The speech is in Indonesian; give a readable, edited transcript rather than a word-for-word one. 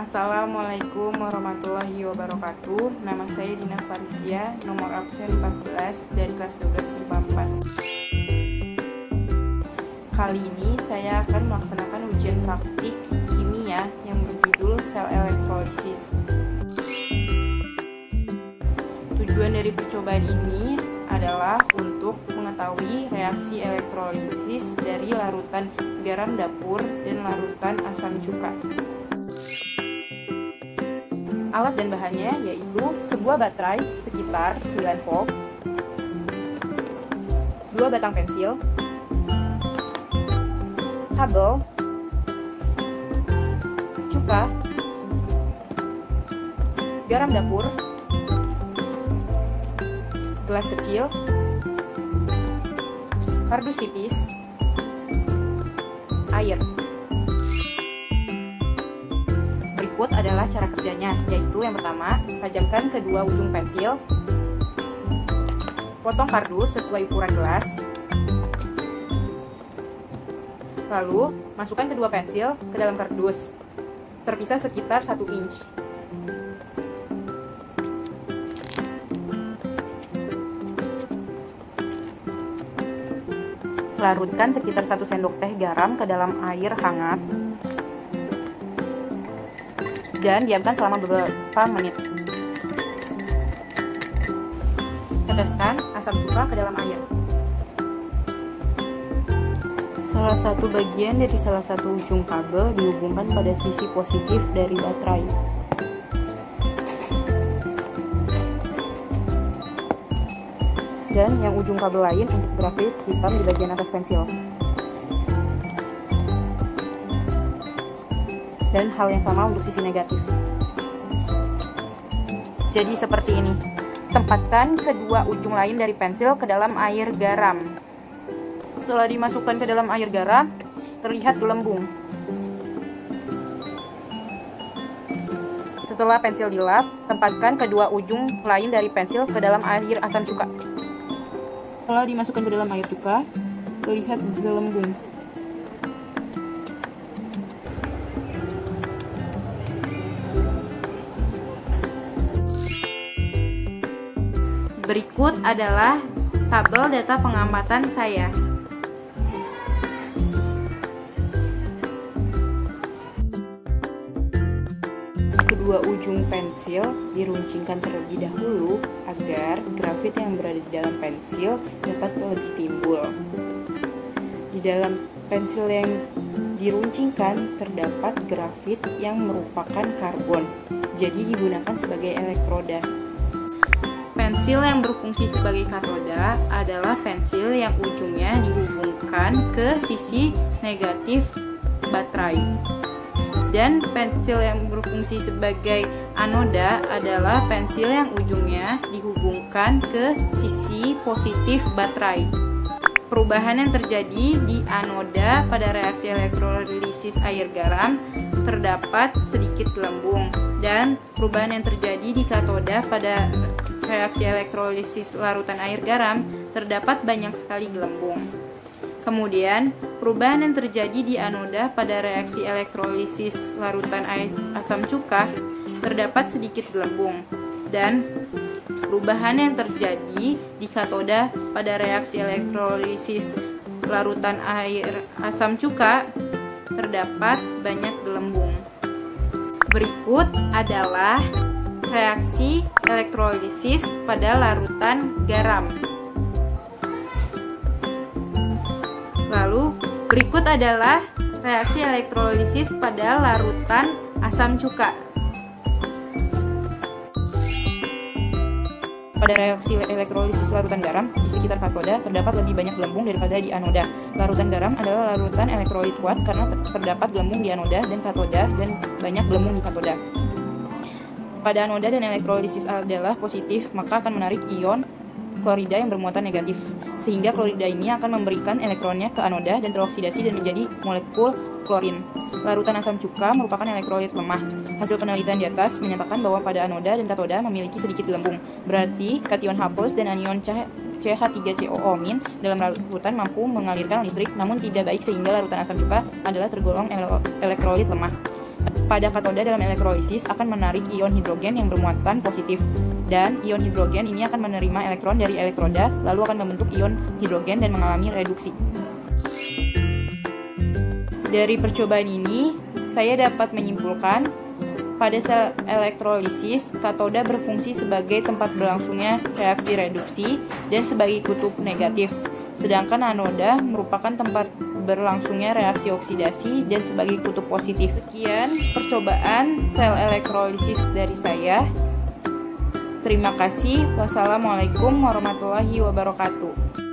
Assalamualaikum warahmatullahi wabarakatuh. Nama saya Dina Farisia, nomor absen 14 dari kelas 12 MIPA 4. Kali ini saya akan melaksanakan ujian praktik kimia yang berjudul sel elektrolisis. Tujuan dari percobaan ini adalah untuk mengetahui reaksi elektrolisis dari larutan garam dapur dan larutan asam cuka. Alat dan bahannya yaitu sebuah baterai sekitar 9 volt, 2 batang pensil, kabel, cuka, garam dapur, gelas kecil, kardus tipis, air. Berikut adalah cara kerjanya, yaitu yang pertama, tajamkan kedua ujung pensil, potong kardus sesuai ukuran gelas, lalu masukkan kedua pensil ke dalam kardus, terpisah sekitar 1 inch. Larutkan sekitar 1 sendok teh garam ke dalam air hangat dan diamkan selama beberapa menit. Teteskan asam cuka ke dalam air. Salah satu bagian dari salah satu ujung kabel dihubungkan pada sisi positif dari baterai. Dan yang ujung kabel lain untuk grafit hitam di bagian atas pensil. Dan hal yang sama untuk sisi negatif. Jadi seperti ini. Tempatkan kedua ujung lain dari pensil ke dalam air garam. Setelah dimasukkan ke dalam air garam, terlihat gelembung. Setelah pensil dilap, tempatkan kedua ujung lain dari pensil ke dalam air asam cuka. Setelah dimasukkan ke dalam air cuka, terlihat gelembung. Berikut adalah tabel data pengamatan saya. Kedua ujung pensil diruncingkan terlebih dahulu agar grafit yang berada di dalam pensil dapat lebih timbul. Di dalam pensil yang diruncingkan terdapat grafit yang merupakan karbon, jadi digunakan sebagai elektroda. Pensil yang berfungsi sebagai katoda adalah pensil yang ujungnya dihubungkan ke sisi negatif baterai. Dan pensil yang berfungsi sebagai anoda adalah pensil yang ujungnya dihubungkan ke sisi positif baterai. Perubahan yang terjadi di anoda pada reaksi elektrolisis air garam terdapat sedikit gelembung, dan perubahan yang terjadi di katoda pada reaksi elektrolisis larutan air garam terdapat banyak sekali gelembung. Kemudian, perubahan yang terjadi di anoda pada reaksi elektrolisis larutan asam cuka terdapat sedikit gelembung, dan perubahan yang terjadi di katoda pada reaksi elektrolisis larutan air asam cuka terdapat banyak gelembung. Berikut adalah reaksi elektrolisis pada larutan garam. Lalu, berikut adalah reaksi elektrolisis pada larutan asam cuka. Pada reaksi elektrolisis larutan garam, di sekitar katoda terdapat lebih banyak gelembung daripada di anoda. Larutan garam adalah larutan elektrolit kuat karena terdapat gelembung di anoda dan katoda dan banyak gelembung di katoda. Pada anoda dan elektrolisis adalah positif, maka akan menarik ion klorida yang bermuatan negatif, sehingga klorida ini akan memberikan elektronnya ke anoda dan teroksidasi dan menjadi molekul klorin. Larutan asam cuka merupakan elektrolit lemah. Hasil penelitian di atas menyatakan bahwa pada anoda dan katoda memiliki sedikit gelembung. Berarti kation H+ dan anion CH3COO- dalam larutan mampu mengalirkan listrik, namun tidak baik sehingga larutan asam cuka adalah tergolong elektrolit lemah. pada katoda dalam elektrolisis akan menarik ion hidrogen yang bermuatan positif, dan ion hidrogen ini akan menerima elektron dari elektroda lalu akan membentuk ion hidrogen dan mengalami reduksi. Dari percobaan ini, saya dapat menyimpulkan pada sel elektrolisis, katoda berfungsi sebagai tempat berlangsungnya reaksi reduksi dan sebagai kutub negatif, sedangkan anoda merupakan tempat berlangsungnya reaksi oksidasi dan sebagai kutub positif. Sekian percobaan sel elektrolisis dari saya. Terima kasih. Wassalamualaikum warahmatullahi wabarakatuh.